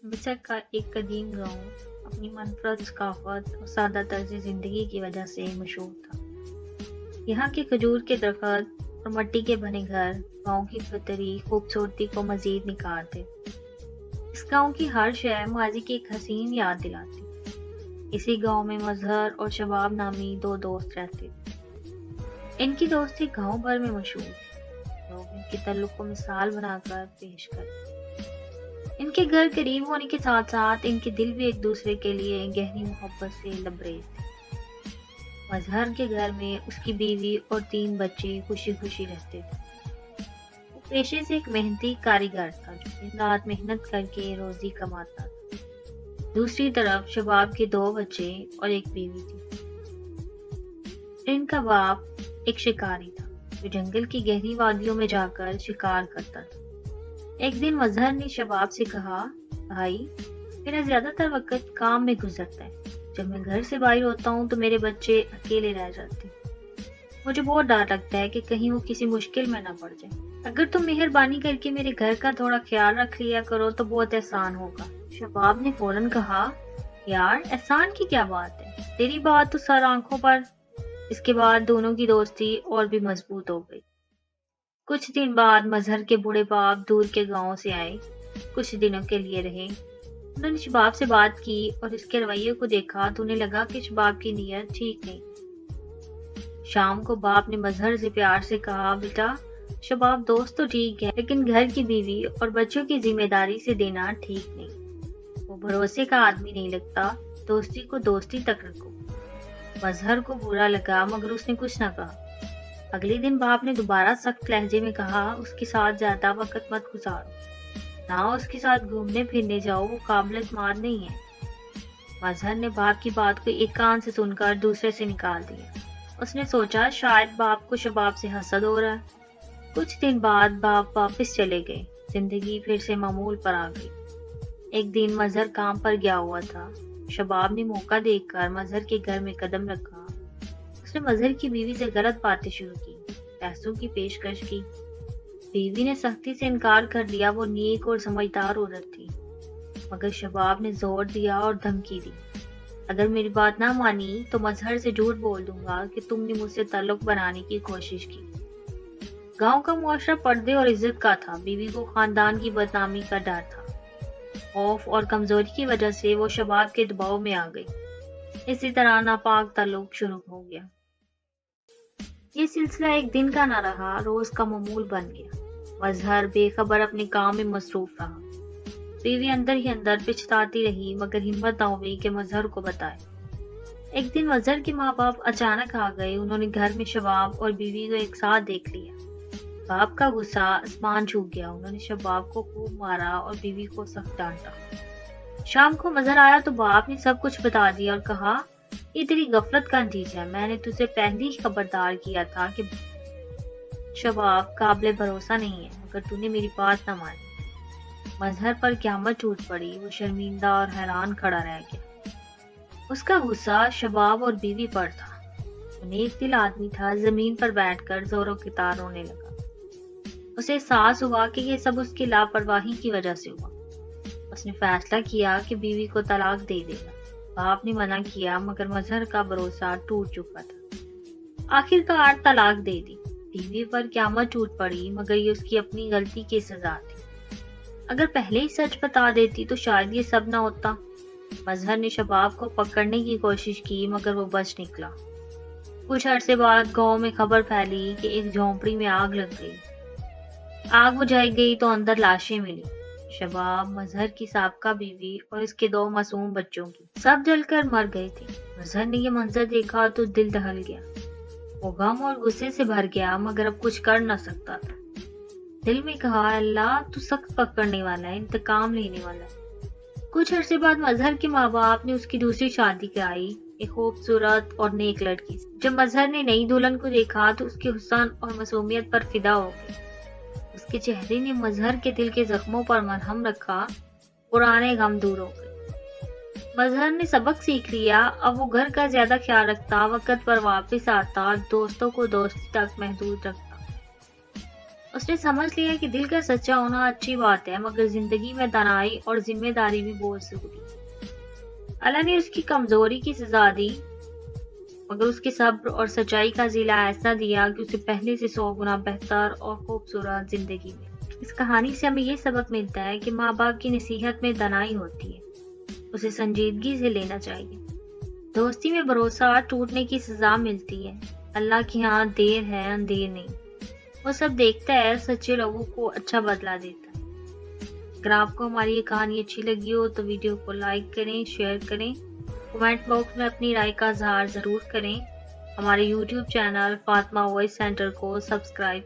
مصر کا ایک قدیم گاؤں اپنی منفرد ثقافت اور سادہ طرز زندگی کی وجہ سے مشہور تھا۔ یہاں کے کھجور کے درخت اور مٹی کے بنے گھر گاؤں کی فطری خوبصورتی کو مزید نکھارتے۔ اس گاؤں کی ہر شے ماضی کی ایک حسین یاد دلاتی۔ اسی گاؤں میں مظہر اور شباب نامی دو دوست رہتے تھے۔ ان کی دوستی گاؤں بھر میں مشہور تھی۔ لوگ ان کے تعلق کو مثال بنا کر پیش کرتے۔ ان کے گھر قریب ہونے کے ساتھ ساتھ ان کے دل بھی ایک دوسرے کے لیے گہری محبت سے لبریز تھے۔ مظہر کے گھر میں اس کی بیوی اور 3 بچے خوشی خوشی رہتے تھے۔ وہ پیشے سے ایک محنتی کاریگر تھا جو دن رات محنت کر کے روزی کماتا تھا۔ دوسری طرف شباب کے 2 بچے اور ایک بیوی تھی۔ ان کا باپ ایک شکاری تھا جو جنگل کی گہری وادیوں میں جا کر شکار کرتا تھا۔ ایک دن مظہر نے شباب سے کہا، بھائی، میرا زیادہ تر وقت کام میں گزرتا ہے۔ جب میں گھر سے باہر ہوتا ہوں تو میرے بچے اکیلے رہ جاتے ہیں۔ مجھے بہت ڈر لگتا ہے کہ کہیں وہ کسی مشکل میں نہ پڑ جائے۔ اگر تم مہربانی کر کے میرے گھر کا تھوڑا خیال رکھ لیا کرو تو بہت احسان ہوگا۔ شباب نے فوراً کہا، یار احسان کی کیا بات ہے، تیری بات تو سر آنکھوں پر۔ اس کے بعد دونوں کی دوستی اور بھی مضبوط ہو گئی۔ کچھ دن بعد مظہر کے بوڑھے باپ دور کے گاؤں سے آئے۔ کچھ دنوں کے لیے رہے۔ انہوں نے شباب سے بات کی اور اس کے رویے کو دیکھا تو انہیں لگا کہ شباب کی نیت ٹھیک نہیں۔ شام کو باپ نے مظہر سے پیار سے کہا، بیٹا، شباب دوست تو ٹھیک ہے لیکن گھر کی بیوی اور بچوں کی ذمہ داری سے دینا ٹھیک نہیں۔ وہ بھروسے کا آدمی نہیں لگتا۔ دوستی کو دوستی تک رکھو۔ مظہر کو برا لگا مگر اس نے کچھ نہ کہا۔ اگلے دن باپ نے دوبارہ سخت لہجے میں کہا، اس کے ساتھ زیادہ وقت مت گزارو، نہ اس کے ساتھ گھومنے پھرنے جاؤ، وہ قابل اعتماد نہیں ہے۔ مظہر نے باپ کی بات کو ایک کان سے سن کر دوسرے سے نکال دیا۔ اس نے سوچا شاید باپ کو شباب سے حسد ہو رہا ہے۔ کچھ دن بعد باپ واپس چلے گئے۔ زندگی پھر سے معمول پر آ گئی۔ ایک دن مظہر کام پر گیا ہوا تھا۔ شباب نے موقع دیکھ کر مظہر کے گھر میں قدم رکھا۔ اس نے مظہر کی بیوی سے غلط باتیں شروع کی، پیسوں کی پیشکش کی۔ بیوی نے سختی سے انکار کر دیا، وہ نیک اور سمجھدار عورت تھی، مگر شباب نے زور دیا اور دھمکی دی، اگر میری بات نہ مانی تو مظہر سے جھوٹ بول دوں گا کہ تم نے مجھ سے تعلق بنانے کی کوشش کی۔ گاؤں کا معاشرہ پردے اور عزت کا تھا۔ بیوی کو خاندان کی بدنامی کا ڈر تھا۔ خوف اور کمزوری کی وجہ سے وہ شباب کے دباؤ میں آ گئی۔ اسی طرح ناپاک تعلق شروع ہو گیا۔ یہ سلسلہ ایک دن کا نہ رہا، روز کا معمول بن گیا۔ مظہر بے خبر اپنے کام میں مصروف رہا۔ بیوی اندر ہی اندر پچھتاتی رہی مگر ہمت نہ ہوئی کہ مظہر کو بتائے۔ ایک دن مظہر کے ماں باپ اچانک آ گئے۔ انہوں نے گھر میں شباب اور بیوی کو ایک ساتھ دیکھ لیا۔ باپ کا غصہ آسمان چھو گیا۔ انہوں نے شباب کو خوب مارا اور بیوی کو سخت ڈانٹا۔ شام کو مظہر آیا تو باپ نے سب کچھ بتا دیا اور کہا، یہ تیری غفلت کا نتیجہ ہے۔ میں نے تجھے پہلے ہی خبردار کیا تھا کہ شباب قابل بھروسہ نہیں ہے، مگر تو نے میری بات نہ مانی۔ مظہر پر قیامت ٹوٹ پڑی۔ وہ شرمندہ اور حیران کھڑا رہ گیا۔ اس کا غصہ شباب اور بیوی پر تھا۔ وہ نیک دل آدمی تھا۔ زمین پر بیٹھ کر زوروں کی تار رونے لگا۔ اسے احساس ہوا کہ یہ سب اس کی لاپرواہی کی وجہ سے ہوا۔ اس نے فیصلہ کیا کہ بیوی کو طلاق دے دے گا۔ باپ نے منع کیا مگر مظہر کا بھروسہ ٹوٹ چکا تھا۔ آخر کار طلاق دے دی۔ بیوی پر قیامت ٹوٹ پڑی مگر یہ اس کی اپنی غلطی کی سزا تھی۔ اگر پہلے ہی سچ بتا دیتی تو شاید یہ سب نہ ہوتا۔ مظہر نے شباب کو پکڑنے کی کوشش کی مگر وہ بچ نکلا۔ کچھ عرصے بعد گاؤں میں خبر پھیلی کہ ایک جھونپڑی میں آگ لگ گئی۔ آگ بجھائی گئی تو اندر لاشیں ملی، شباب، مظہر کی سابقہ بیوی اور اس کے 2 معصوم بچوں کی۔ سب جل کر مر گئے تھے۔ مظہر نے یہ منظر دیکھا تو دل دہل گیا۔ وہ غم اور غصے سے بھر گیا مگر اب کچھ کر نہ سکتا تھا۔ دل میں کہا، اللہ تو سخت پکڑنے والا ہے، انتقام لینے والا ہے۔ کچھ عرصے بعد مظہر کے ماں باپ نے اس کی دوسری شادی کرائی، ایک خوبصورت اور نیک لڑکی سے۔ جب مظہر نے نئی دلہن کو دیکھا تو اس کے حسن اور معصومیت پر فدا ہو گئی۔ اس کے چہرے نے مظہر کے دل کے زخموں پر مرہم رکھا۔ پرانے غم دور ہو گئے۔ مظہر نے سبق سیکھ لیا۔ اب وہ گھر کا زیادہ خیال رکھتا، وقت پر واپس آتا، دوستوں کو دوستی تک محدود رکھتا۔ اس نے سمجھ لیا کہ دل کا سچا ہونا اچھی بات ہے، مگر زندگی میں دانائی اور ذمہ داری بھی بہت ضروری ہے۔ اللہ نے اس کی کمزوری کی سزا دی، مگر اس کے صبر اور سچائی کا ضلع ایسا دیا کہ اسے پہلے سے 100 گنا بہتر اور خوبصورت زندگی ملی۔ اس کہانی سے ہمیں یہ سبق ملتا ہے کہ ماں باپ کی نصیحت میں دانائی ہوتی ہے، اسے سنجیدگی سے لینا چاہیے۔ دوستی میں بھروسہ ٹوٹنے کی سزا ملتی ہے، اللہ کی ہاں دیر ہے اندیر نہیں، وہ سب دیکھتا ہے، سچے لوگوں کو اچھا بدلہ دیتا ہے۔ اگر آپ کو ہماری یہ کہانی اچھی لگی ہو تو ویڈیو کو لائک کریں، شیئر کریں، کمنٹ باکس میں اپنی رائے کا اظہار ضرور کریں۔ ہمارے YouTube channel Fatima voice centre کو سبسکرائب